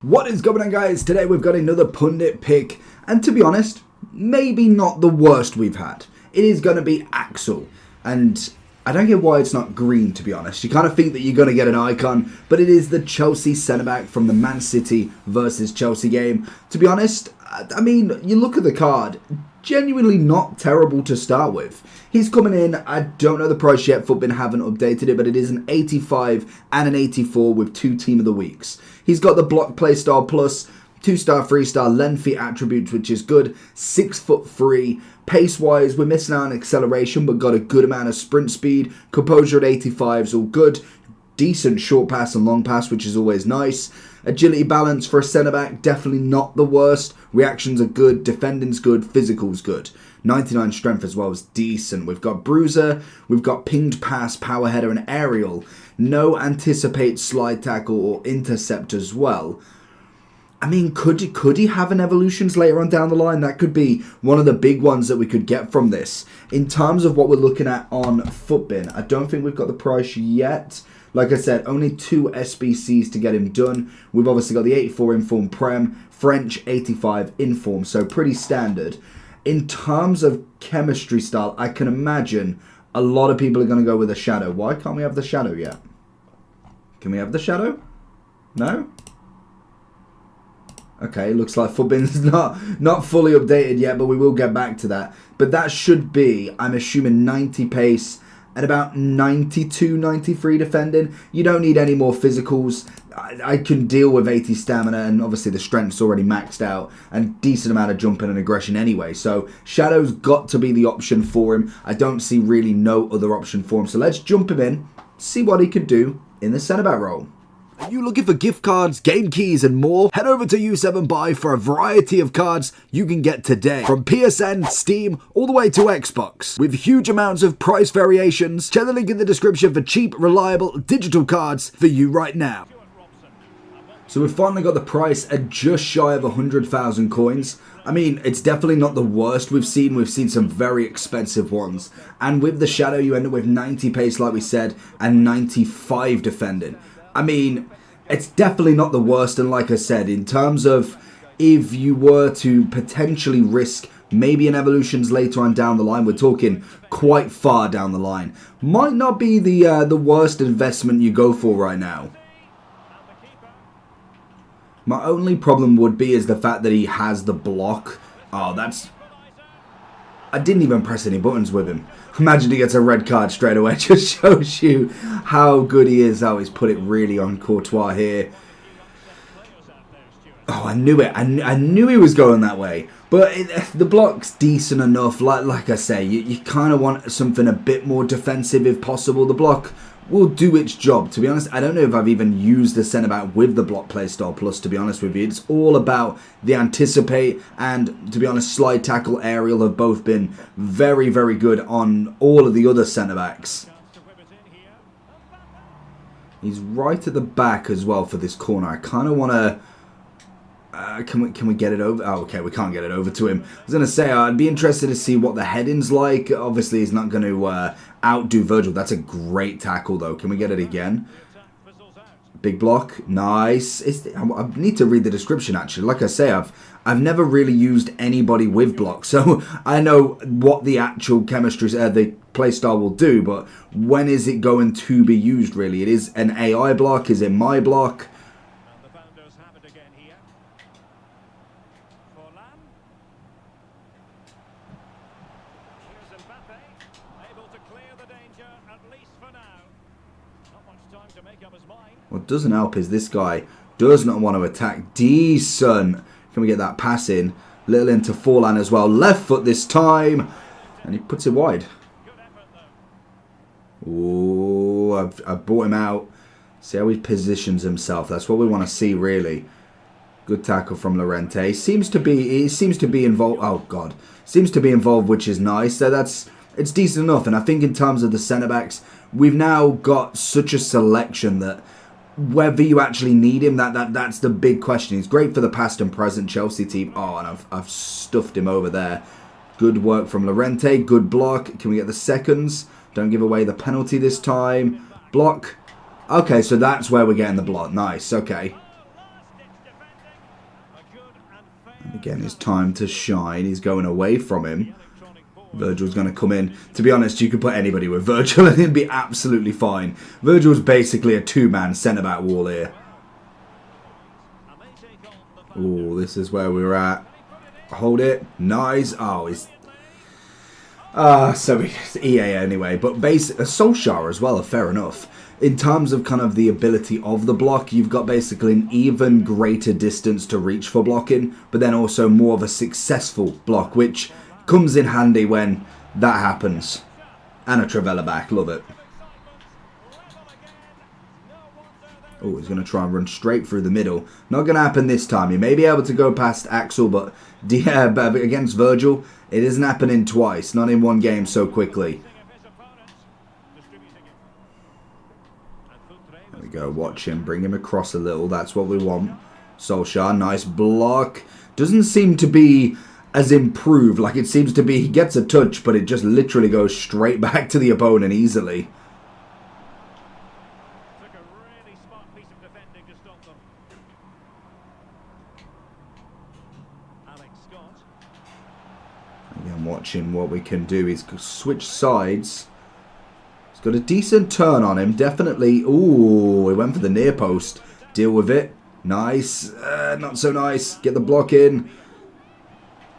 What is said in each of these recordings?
What is going on, guys? Today we've got another Pundit pick, and to be honest, maybe not the worst we've had. It is going to be Axel, and I don't get why it's not green, to be honest. You kind of think that you're going to get an icon, but it is the Chelsea centre-back from the Man City versus Chelsea game. To be honest, I mean, you look at the card, genuinely not terrible to start with. He's coming in, I don't know the price yet, Footbin haven't updated it, but it is an 85 and an 84 with 2 Team of the Weeks. He's got the block play style plus, 2-star, 3-star lengthy attributes, which is good, 6'3". Pace-wise, we're missing out on acceleration, but got a good amount of sprint speed. Composure at 85 is all good. Decent short pass and long pass, which is always nice. Agility balance for a centre-back, definitely not the worst. Reactions are good, defending's good, physical's good. 99 strength as well is decent. We've got bruiser, we've got pinged pass, power header and aerial. No anticipate slide tackle or intercept as well. I mean, could he have an evolutions later on down the line? That could be one of the big ones that we could get from this. In terms of what we're looking at on Footbin, I don't think we've got the price yet. Like I said, only 2 SBCs to get him done. We've obviously got the 84 Inform Prem, French 85 Inform, so pretty standard. In terms of chemistry style, I can imagine a lot of people are going to go with a shadow. Why can't we have the shadow yet? Can we have the shadow? No? Okay, looks like Footbin's not fully updated yet, but we will get back to that. But that should be, I'm assuming, 90 pace and about 92, 93 defending. You don't need any more physicals. I can deal with 80 stamina, and obviously the strength's already maxed out, and decent amount of jumping and aggression anyway. So Shadow's got to be the option for him. I don't see really no other option for him. So let's jump him in, see what he can do in the centre-back role. Are you looking for gift cards, game keys and more? Head over to U7Buy for a variety of cards you can get today. From PSN, Steam, all the way to Xbox. With huge amounts of price variations. Check the link in the description for cheap, reliable digital cards for you right now. So we've finally got the price at just shy of 100,000 coins. I mean, it's definitely not the worst we've seen. We've seen some very expensive ones. And with the Shadow, you end up with 90 pace, like we said, and 95 defending. I mean, it's definitely not the worst, and like I said, in terms of if you were to potentially risk maybe an evolutions later on down the line, we're talking quite far down the line. Might not be the worst investment you go for right now. My only problem would be is the fact that he has the block. Oh, that's... I didn't even press any buttons with him. Imagine he gets a red card straight away. Just shows you how good he is. How he's put it really on Courtois here. Oh, I knew it. I knew he was going that way. But the block's decent enough. Like I say, you kind of want something a bit more defensive if possible. The block will do its job. To be honest, I don't know if I've even used the centre-back with the block playstyle plus, to be honest with you. It's all about the anticipate and, to be honest, slide tackle, aerial have both been very, very good on all of the other centre-backs. He's right at the back as well for this corner. I kind of want to... Can we get it over? Oh, okay, we can't get it over to him. I was going to say, I'd be interested to see what the heading's like. Obviously, he's not going to outdo Virgil. That's a great tackle, though. Can we get it again? Big block. Nice. I need to read the description, actually. Like I say, I've never really used anybody with block, so I know what the actual chemistry, the playstyle will do, but when is it going to be used, really? It is an AI block? Is it my block? What doesn't help is this guy does not want to attack. Decent. Can we get that pass in? Little into Forlan as well. Left foot this time. And he puts it wide. Ooh, I've brought him out. See how he positions himself. That's what we want to see, really. Good tackle from Llorente. He seems to be involved. Oh, God. Seems to be involved, which is nice. So it's decent enough. And I think in terms of the centre-backs, we've now got such a selection that whether you actually need him, that's the big question. He's great for the past and present Chelsea team. Oh, and I've stuffed him over there. Good work from Llorente. Good block. Can we get the seconds? Don't give away the penalty this time. Block. Okay, so that's where we're getting the block. Nice. Okay. Again, it's time to shine. He's going away from him. Virgil's going to come in. To be honest, you could put anybody with Virgil and it'd be absolutely fine. Virgil's basically a two-man centre-back wall here. Oh, this is where we were at. Hold it. Nice. Oh, he's... so it's EA anyway. But Solskjaer as well, fair enough. In terms of kind of the ability of the block, you've got basically an even greater distance to reach for blocking, but then also more of a successful block, which comes in handy when that happens. And a Travella back, love it. Oh, he's going to try and run straight through the middle. Not going to happen this time. He may be able to go past Axel, but against Virgil, it isn't happening twice. Not in one game so quickly. There we go. Watch him. Bring him across a little. That's what we want. Solskjaer, nice block. Doesn't seem to be as improved. Like it seems to be, he gets a touch, but it just literally goes straight back to the opponent easily. Again, watching what we can do. He's switched sides. He's got a decent turn on him. Definitely. Ooh, he went for the near post. Deal with it. Nice. Not so nice. Get the block in.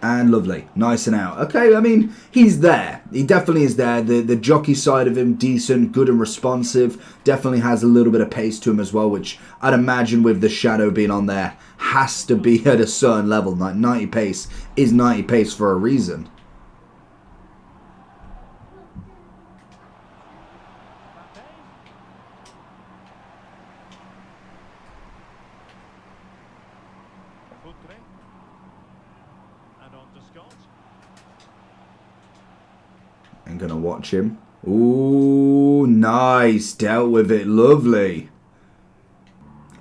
And lovely. Nice and out. Okay, I mean, he's there. He definitely is there. The jockey side of him, decent, good and responsive. Definitely has a little bit of pace to him as well, which I'd imagine with the shadow being on there, has to be at a certain level. Like 90 pace is 90 pace for a reason. I'm going to watch him. Ooh, nice. Dealt with it. Lovely.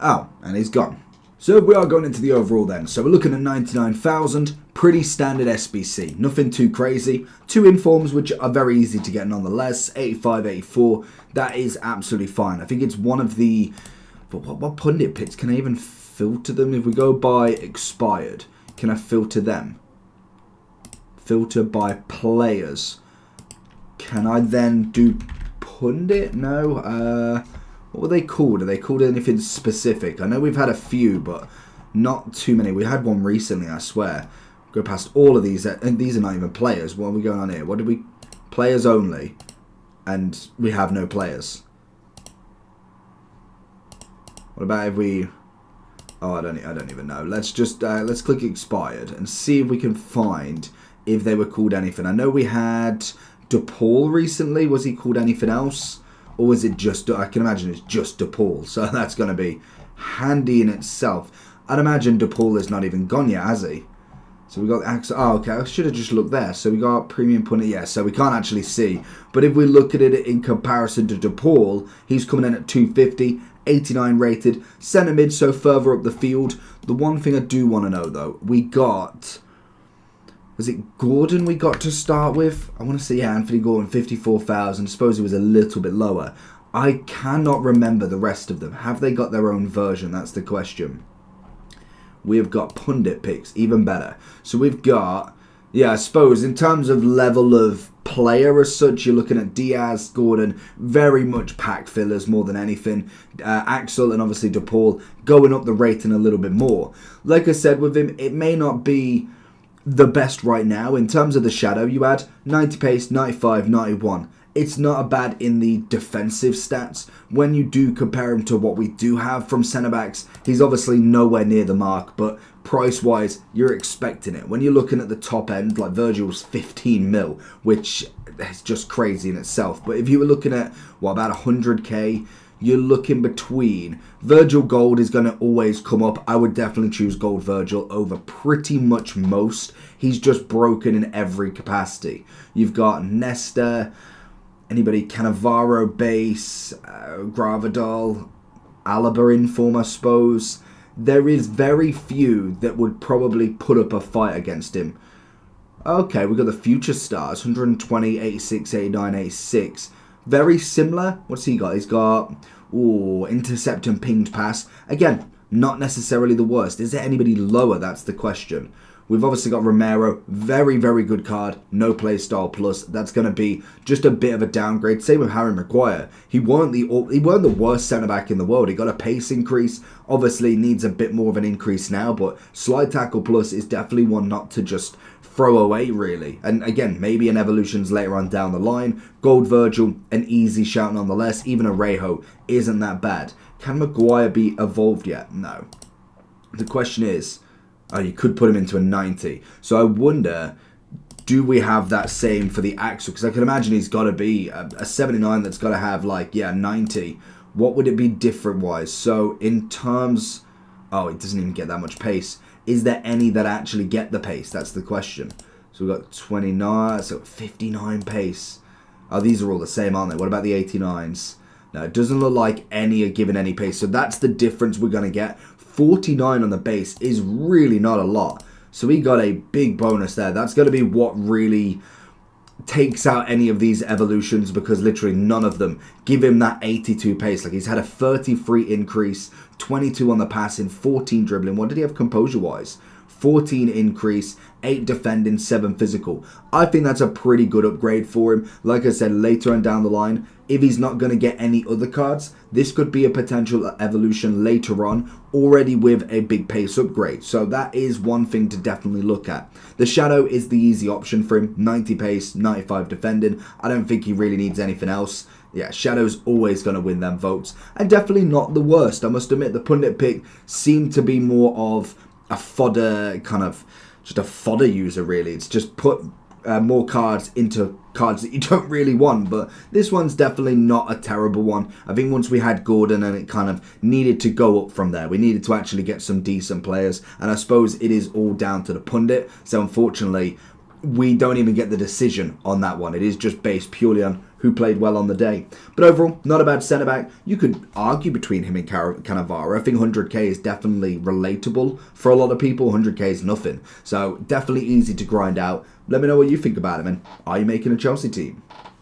Oh, and he's gone. So we are going into the overall then. So we're looking at 99,000. Pretty standard SBC. Nothing too crazy. 2 informs, which are very easy to get nonetheless. 85, 84. That is absolutely fine. I think it's one of the... But what pundit picks? Can I even filter them? If we go by expired, can I filter them? Filter by players. Can I then do Pundit? No. What were they called? Are they called anything specific? I know we've had a few, but not too many. We had one recently, I swear. Go past all of these, and these are not even players. What are we going on here? What did we... Players only. And we have no players. What about if we... Oh, I don't even know. Let's just... let's click expired and see if we can find if they were called anything. I know we had... DePaul recently. Was he called anything else? Or was it just... I can imagine it's just DePaul. So that's going to be handy in itself. I'd imagine DePaul is not even gone yet, has he? So we got... Oh, okay. I should have just looked there. So we got Premium Pundit. Yeah, so we can't actually see. But if we look at it in comparison to DePaul, he's coming in at 250, 89 rated. Centre mid, so further up the field. The one thing I do want to know, though, we got... Was it Gordon we got to start with? I want to say, yeah, Anthony Gordon, 54,000. I suppose it was a little bit lower. I cannot remember the rest of them. Have they got their own version? That's the question. We have got Pundit picks, even better. So we've got, yeah, I suppose in terms of level of player as such, you're looking at Diaz, Gordon, very much pack fillers more than anything. Axel and obviously DePaul going up the rating a little bit more. Like I said with him, it may not be the best right now. In terms of the shadow, you had 90 pace, 95, 91. It's not bad in the defensive stats. When you do compare him to what we do have from centre-backs, he's obviously nowhere near the mark, but price-wise, you're expecting it. When you're looking at the top end, like Virgil's 15 mil, which is just crazy in itself. But if you were looking at, what, about 100k, you're looking between. Virgil Gold is going to always come up. I would definitely choose Gold Virgil over pretty much most. He's just broken in every capacity. You've got Nesta, anybody, Cannavaro base, Gravadol, Alaba inform, I suppose. There is very few that would probably put up a fight against him. Okay, we've got the future stars, 120, 86, 89, 86. Very similar. What's he got? He's got, intercept and pinged pass. Again, not necessarily the worst. Is there anybody lower? That's the question. We've obviously got Romero, very, very good card, no play style plus. That's going to be just a bit of a downgrade. Same with Harry Maguire. He weren't the worst centre-back in the world. He got a pace increase, obviously needs a bit more of an increase now, but slide tackle plus is definitely one not to just throw away, really. And again, maybe an evolutions later on down the line. Gold Virgil, an easy shout nonetheless. Even a Rejo isn't that bad. Can Maguire be evolved yet? No. The question is, you could put him into a 90. So I wonder, do we have that same for the Axel? Because I can imagine he's got to be a 79 that's got to have, like, 90. What would it be different-wise? So in terms... Oh, it doesn't even get that much pace. Is there any that actually get the pace? That's the question. So we've got 29, so 59 pace. Oh, these are all the same, aren't they? What about the 89s? No, it doesn't look like any are given any pace. So that's the difference we're going to get. 49 on the base is really not a lot. So we got a big bonus there. That's going to be what really takes out any of these evolutions, because literally none of them give him that 82 pace. Like, he's had a 33 increase, 22 on the passing, 14 dribbling. What did he have composure-wise? 14 increase, 8 defending, 7 physical. I think that's a pretty good upgrade for him. Like I said, later on down the line, if he's not going to get any other cards, this could be a potential evolution later on, already with a big pace upgrade. So that is one thing to definitely look at. The Shadow is the easy option for him. 90 pace, 95 defending. I don't think he really needs anything else. Yeah, Shadow's always going to win them votes. And definitely not the worst. I must admit, the Pundit pick seemed to be more of a fodder, kind of just a fodder user, really. It's just put more cards into cards that you don't really want, but this one's definitely not a terrible one. I think once we had Gordon, and it kind of needed to go up from there. We needed to actually get some decent players, and I suppose it is all down to the Pundit. So unfortunately, we don't even get the decision on that one. It is just based purely on who played well on the day. But overall, not a bad centre-back. You could argue between him and Cannavaro. I think 100k is definitely relatable for a lot of people. 100k is nothing. So definitely easy to grind out. Let me know what you think about him, and are you making a Chelsea team?